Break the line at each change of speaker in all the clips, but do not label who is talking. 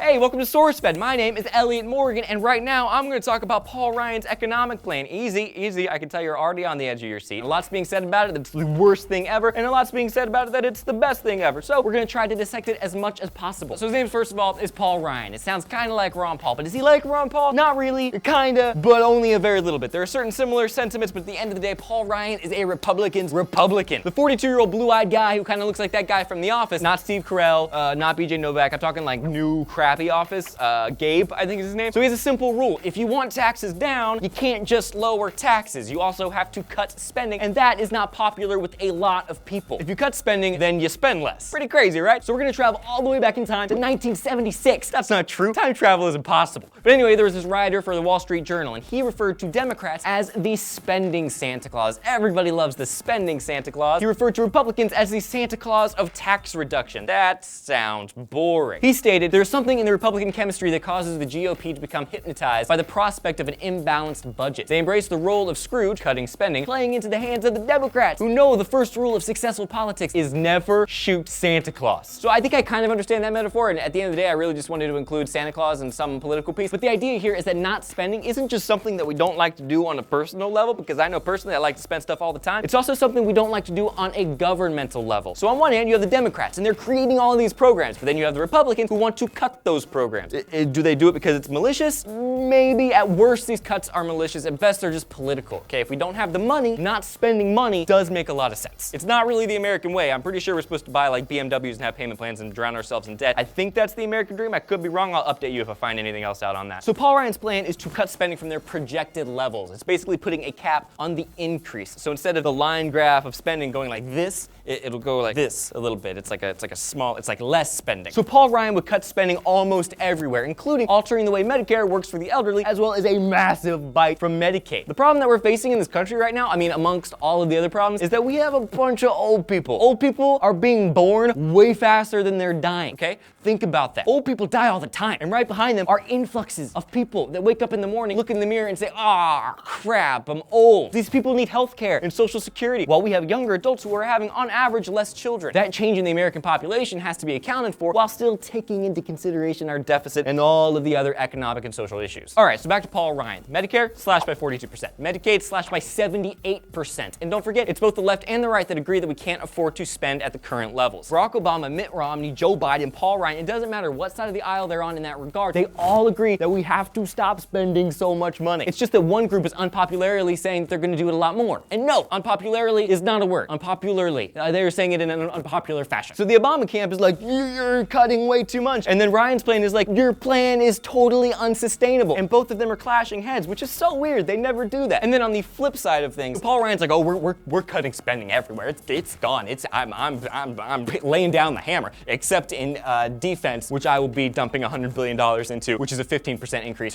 Hey, welcome to SourceFed. My name is Elliott Morgan, and right now I'm going to talk about Paul Ryan's economic plan. Easy. I can tell you're already on the edge of your seat. A lot's being said about it that it's the worst thing ever, and a lot's being said about it that it's the best thing ever. So we're going to try to dissect it as much as possible. So his name, first of all, is Paul Ryan. It sounds kind of like Ron Paul, but is he like Ron Paul? Not really, kinda, but only a very little bit. There are certain similar sentiments, but at the end of the day, Paul Ryan is a Republican's Republican. The 42-year-old blue-eyed guy who kind of looks like that guy from The Office, not Steve Carell, not BJ Novak. I'm talking like new crappy Office. Gabe, I think is his name. So he has a simple rule. If you want taxes down, you can't just lower taxes. You also have to cut spending, and that is not popular with a lot of people. If you cut spending, then you spend less. Pretty crazy, right? So we're gonna travel all the way back in time to 1976. That's not true. Time travel is impossible. But anyway, there was this writer for the Wall Street Journal, and he referred to Democrats as the spending Santa Claus. Everybody loves the spending Santa Claus. He referred to Republicans as the Santa Claus of tax reduction. That sounds boring. He stated, there's something in the Republican chemistry that causes the GOP to become hypnotized by the prospect of an imbalanced budget. They embrace the role of Scrooge, cutting spending, playing into the hands of the Democrats, who know the first rule of successful politics is never shoot Santa Claus. So I think I kind of understand that metaphor, and at the end of the day, I really just wanted to include Santa Claus in some political piece. But the idea here is that not spending isn't just something that we don't like to do on a personal level, because I know personally I like to spend stuff all the time. It's also something we don't like to do on a governmental level. So on one hand, you have the Democrats, and they're creating all of these programs, but then you have the Republicans who want to cut those programs. Do they do it because it's malicious? Maybe. At worst, these cuts are malicious. At best, they're just political. Okay, if we don't have the money, not spending money does make a lot of sense. It's not really the American way. I'm pretty sure we're supposed to buy like BMWs and have payment plans and drown ourselves in debt. I think that's the American dream. I could be wrong. I'll update you if I find anything else out on that. So Paul Ryan's plan is to cut spending from their projected levels. It's basically putting a cap on the increase. So instead of the line graph of spending going like this, it'll go like this a little bit. It's like less spending. So Paul Ryan would cut spending almost everywhere, including altering the way Medicare works for the elderly, as well as a massive bite from Medicaid. The problem that we're facing in this country right now, I mean, amongst all of the other problems, is that we have a bunch of old people. Old people are being born way faster than they're dying, okay? Think about that. Old people die all the time, and right behind them are influxes of people that wake up in the morning, look in the mirror, and say, ah, crap, I'm old. These people need health care and Social Security, while we have younger adults who are having, on average, less children. That change in the American population has to be accounted for while still taking into consideration our deficit and all of the other economic and social issues. All right, so back to Paul Ryan. Medicare slashed by 42%. Medicaid slashed by 78%. And don't forget, it's both the left and the right that agree that we can't afford to spend at the current levels. Barack Obama, Mitt Romney, Joe Biden, Paul Ryan, it doesn't matter what side of the aisle they're on in that regard, they all agree that we have to stop spending so much money. It's just that one group is unpopularly saying that they're gonna do it a lot more. And no, unpopularly is not a word. Unpopularly. They're saying it in an unpopular fashion. So the Obama camp is like, you're cutting way too much. And then Ryan's plan is like, your plan is totally unsustainable. And both of them are clashing heads, which is so weird. They never do that. And then on the flip side of things, Paul Ryan's like, oh, we're cutting spending everywhere. It's gone. I'm laying down the hammer, except in defense, which I will be dumping $100 billion into, which is a 15% increase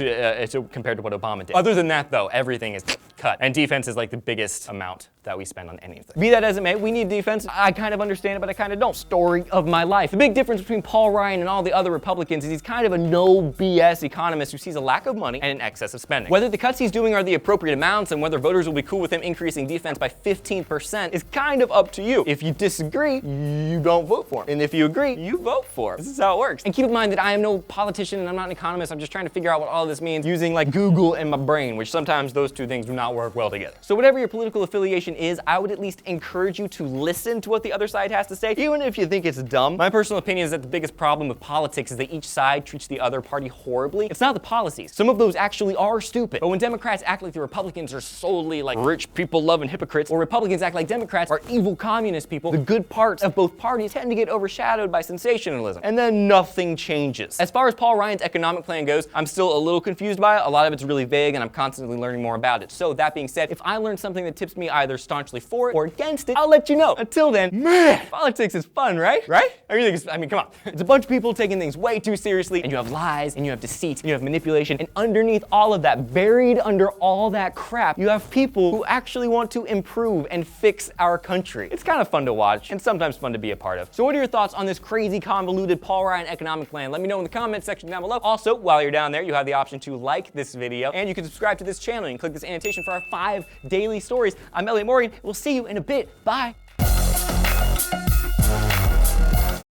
compared to what Obama did. Other than that, though, everything is cut. And defense is like the biggest amount that we spend on anything. Be that as it may, we need defense. I kind of understand it, but I kind of don't. Story of my life. The big difference between Paul Ryan and all the other Republicans is he's kind of a no BS economist who sees a lack of money and an excess of spending. Whether the cuts he's doing are the appropriate amounts and whether voters will be cool with him increasing defense by 15% is kind of up to you. If you disagree, you don't vote for him. And if you agree, you vote for him. This is how it works. And keep in mind that I am no politician and I'm not an economist. I'm just trying to figure out what all of this means using like Google and my brain, which sometimes those two things do not work well together. So whatever your political affiliation is, I would at least encourage you to listen to what the other side has to say, even if you think it's dumb. My personal opinion is that the biggest problem with politics is that each side treats the other party horribly. It's not the policies. Some of those actually are stupid. But when Democrats act like the Republicans are solely like rich people loving hypocrites, or Republicans act like Democrats are evil communist people, the good parts of both parties tend to get overshadowed by sensationalism. And then nothing changes. As far as Paul Ryan's economic plan goes, I'm still a little confused by it. A lot of it's really vague and I'm constantly learning more about it. So that being said, if I learn something that tips me either staunchly for it or against it, I'll let you know. Until then, man, politics is fun, right? Right? I mean, come on. It's a bunch of people taking things way too seriously, and you have lies, and you have deceit, and you have manipulation, and underneath all of that, buried under all that crap, you have people who actually want to improve and fix our country. It's kind of fun to watch, and sometimes fun to be a part of. So what are your thoughts on this crazy, convoluted Paul Ryan economic plan? Let me know in the comment section down below. Also, while you're down there, you have the option to like this video, and you can subscribe to this channel and click this annotation for our 5 daily stories. I'm Elliott Morgan. We'll see you in a bit. Bye.